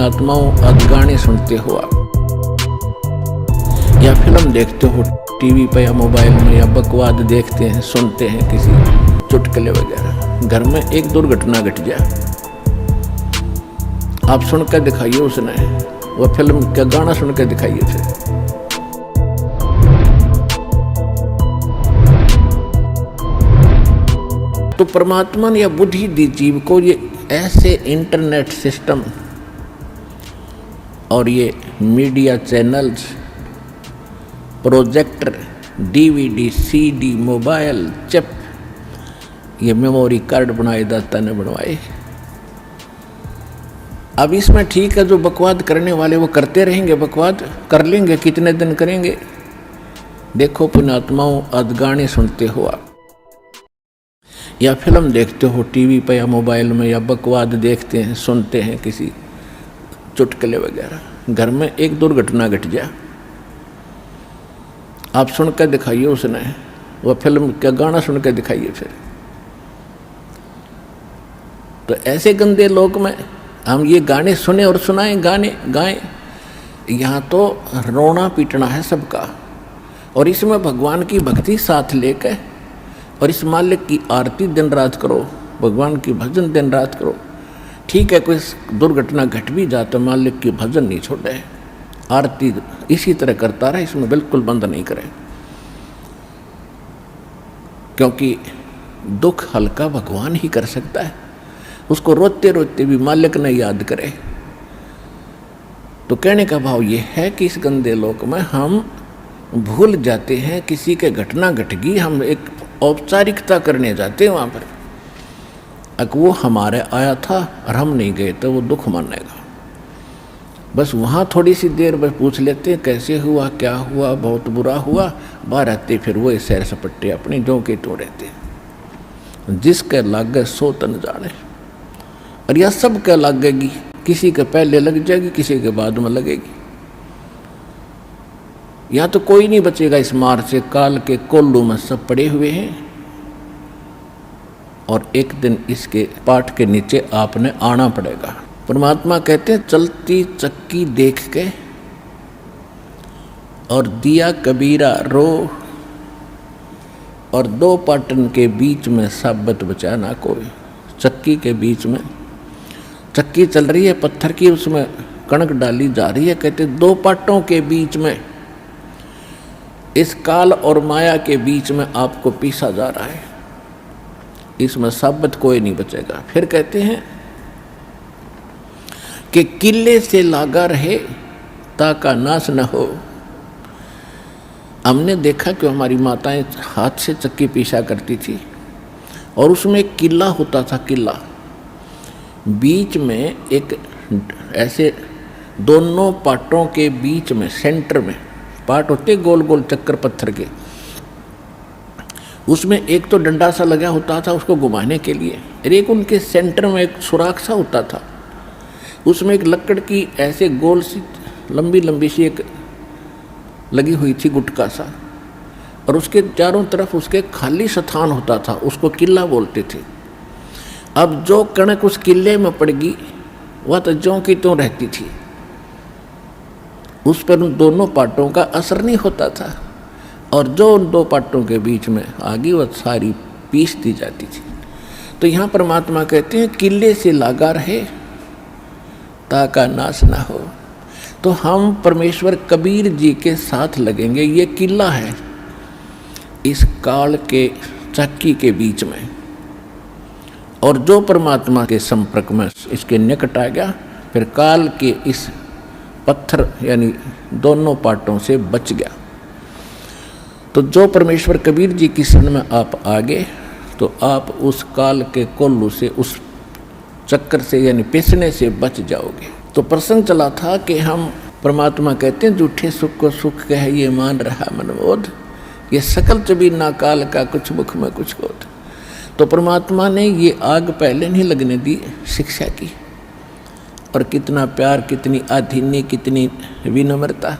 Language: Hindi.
पुण्यात्माओं, आज गाने सुनते हो आप या फिल्म देखते हो टीवी पर या मोबाइल में, या बकवाद देखते हैं, सुनते हैं किसी चुटकुले वगैरह, घर में एक दुर्घटना घट जाए, आप सुनकर दिखाइए उसने, वह फिल्म का गाना सुनकर दिखाइए फिर। तो परमात्मा ने या बुद्धि दी जीव को ये ऐसे इंटरनेट सिस्टम और ये media channels, projector, DVD, CD, mobile, chip, ये मेमोरी कार्ड बनाए दाता ने बनवाए। अब इसमें ठीक है, जो बकवाद करने वाले वो करते रहेंगे, बकवाद कर लेंगे, कितने दिन करेंगे। देखो पुण्यात्माओं, आज गाने सुनते हो आप या फिल्म देखते हो टीवी पर या मोबाइल में, या बकवाद देखते हैं, सुनते हैं किसी चुटकुले वगैरह, घर में एक दुर्घटना घट जाए, आप सुनकर दिखाइए उसने, वह फिल्म का गाना सुनकर दिखाइए फिर। तो ऐसे गंदे लोक में हम ये गाने सुने और सुनाएं, गाने गाएं, यहाँ तो रोना पीटना है सबका। और इसमें भगवान की भक्ति साथ लेकर और इस मालिक की आरती दिन रात करो, भगवान की भजन दिन रात करो। ठीक है, कोई दुर्घटना घट भी जाए तो मालिक की भजन नहीं छोड़े, आरती इसी तरह करता रहे, इसमें बिल्कुल बंद नहीं करे, क्योंकि दुख हल्का भगवान ही कर सकता है। उसको रोते रोते भी मालिक ने याद करे। तो कहने का भाव ये है कि इस गंदे लोक में हम भूल जाते हैं, किसी के घटना घट गई, हम एक औपचारिकता करने जाते हैं वहाँ पर, अगर वो हमारे आया था और हम नहीं गए तो वो दुख मानेगा। बस वहाँ थोड़ी सी देर बस पूछ लेते हैं कैसे हुआ, क्या हुआ, बहुत बुरा हुआ, बाहर आते फिर वो सैर सपट्टे अपने जो के तो रहते। जिसके लागे सो तन जाने, और यह सब क्या लगेगी, किसी के पहले लग जाएगी, किसी के बाद में लगेगी। या तो कोई नहीं बचेगा इस मार से, काल के कोल्लू में सब पड़े हुए हैं, और एक दिन इसके पाठ के नीचे आपने आना पड़ेगा। परमात्मा कहते हैं चलती चक्की देख के और दिया कबीरा रो, और दो पाटन के बीच में साबत बचा ना कोई। चक्की के बीच में चक्की चल रही है पत्थर की, उसमें कणक डाली जा रही है, कहते दो पाटों के बीच में, इस काल और माया के बीच में आपको पीसा जा रहा है, इसमें साबत कोई नहीं बचेगा। फिर कहते हैं कि किले से लागा रहे ताका नाश न हो। हमने देखा कि हमारी माताएं हाथ से चक्की पीसा करती थी, और उसमें एक किला होता था, किला बीच में एक ऐसे दोनों पाटों के बीच में सेंटर में पाट होते गोल गोल चक्कर पत्थर के, उसमें एक तो डंडा सा लगा होता था उसको घुमाने के लिए, और एक उनके सेंटर में एक सुराख सा होता था, उसमें एक लकड़ की ऐसे गोल सी लंबी लंबी सी एक लगी हुई थी गुटका सा, और उसके चारों तरफ उसके खाली स्थान होता था, उसको किला बोलते थे। अब जो कणक उस किले में पड़ गई वह तो ज्यों की त्यों रहती थी, उस पर उन दोनों पाटों का असर नहीं होता था, और जो उन दो पाटों के बीच में आगे वह सारी पीस दी जाती थी। तो यहाँ परमात्मा कहते हैं किले से लागा रहे ताका नाश ना हो। तो हम परमेश्वर कबीर जी के साथ लगेंगे, ये किला है इस काल के चक्की के बीच में, और जो परमात्मा के संपर्क में इसके निकट आ गया, फिर काल के इस पत्थर यानी दोनों पाटों से बच गया। तो जो परमेश्वर कबीर जी की शरण में आप आ गए, तो आप उस काल के कोल्लू से, उस चक्कर से यानी पिसने से बच जाओगे। तो प्रसंग चला था कि हम परमात्मा कहते हैं झूठे सुख को सुख कह ये मान रहा मनबोध, ये सकल चबी ना काल का कुछ मुख में कुछ बोध। तो परमात्मा ने ये आग पहले नहीं लगने दी शिक्षा की, और कितना प्यार, कितनी आधीन्य, कितनी विनम्रता।